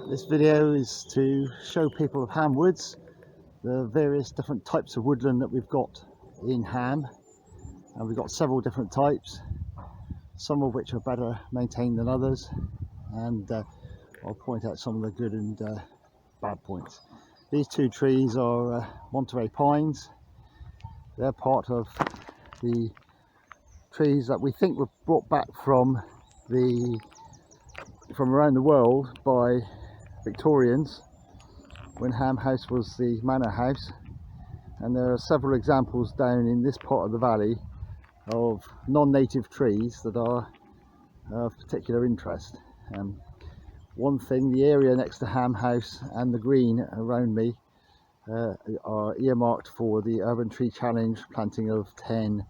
This video is to show people of Ham Woods the various different types of woodland that we've got in Ham, and we've got several different types, some of which are better maintained than others, and I'll point out some of the good and bad points. These two trees are Monterey pines. They're part of the trees that we think were brought back from around the world by Victorians when Ham House was the manor house, and there are several examples down in this part of the valley of non-native trees that are of particular interest. One thing, the area next to Ham House and the green around me are earmarked for the Urban Tree Challenge planting of 10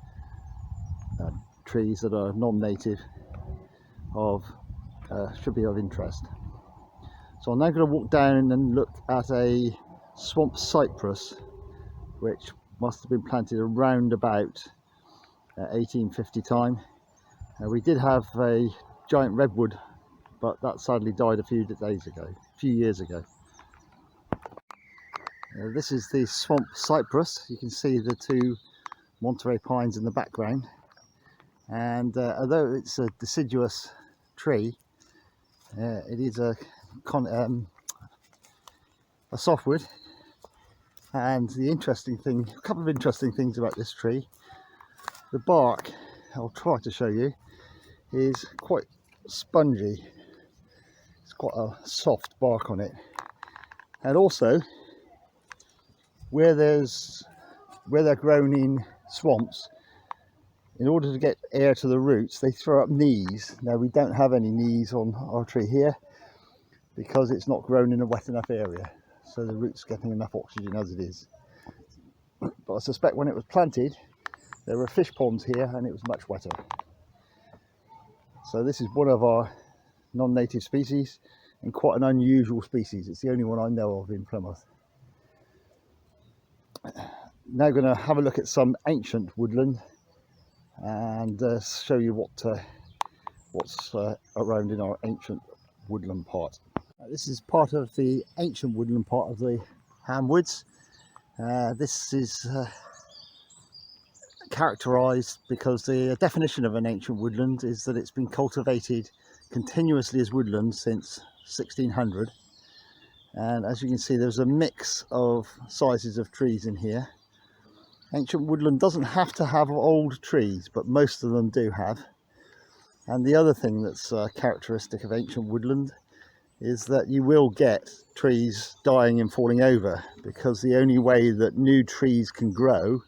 trees that are non-native should be of interest. So I'm now going to walk down and look at a swamp cypress which must have been planted around about 1850 time. We did have a giant redwood, but that sadly died a few years ago. This is the swamp cypress. You can see the two Monterey pines in the background, and although it's a deciduous tree, it is a softwood. And a couple of interesting things about this tree: the bark, I'll try to show you, is quite spongy. It's quite a soft bark on it, and also where they're grown in swamps, in order to get air to the roots, they throw up knees. Now, we don't have any knees on our tree here because it's not grown in a wet enough area, so the root's getting enough oxygen as it is. But I suspect when it was planted, there were fish ponds here and it was much wetter. So this is one of our non-native species, and quite an unusual species. It's the only one I know of in Plymouth. Now going to have a look at some ancient woodland and show you what's around in our ancient woodland part. This is part of the ancient woodland part of the Ham Woods. This is characterised because the definition of an ancient woodland is that it's been cultivated continuously as woodland since 1600. And as you can see, there's a mix of sizes of trees in here. Ancient woodland doesn't have to have old trees, but most of them do have. And the other thing that's characteristic of ancient woodland is that you will get trees dying and falling over, because the only way that new trees can grow,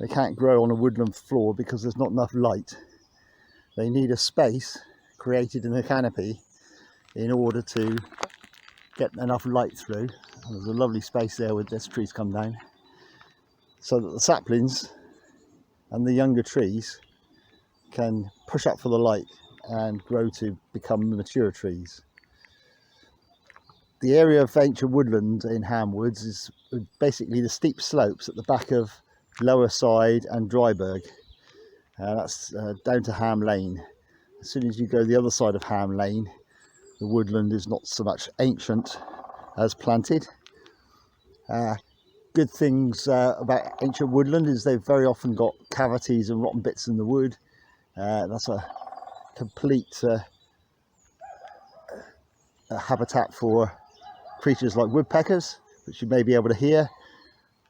they can't grow on a woodland floor because there's not enough light. They need a space created in a canopy in order to get enough light through. And there's a lovely space there where this tree's come down, so that the saplings and the younger trees can push up for the light and grow to become mature trees. The area of ancient woodland in Ham Woods is basically the steep slopes at the back of Lower Side and Dryburgh. That's down to Ham Lane. As soon as you go the other side of Ham Lane, the woodland is not so much ancient as planted. Good things about ancient woodland is they've very often got cavities and rotten bits in the wood. That's a complete habitat for creatures like woodpeckers, which you may be able to hear,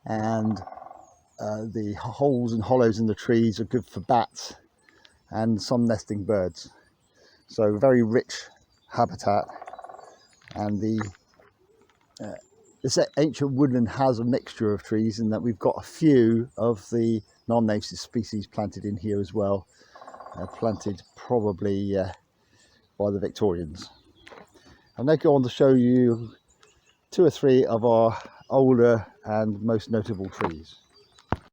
and the holes and hollows in the trees are good for bats and some nesting birds. So very rich habitat. And this ancient woodland has a mixture of trees, in that we've got a few of the non-native species planted in here as well, planted probably by the Victorians. I'll now go on to show you 2 or 3 of our older and most notable trees.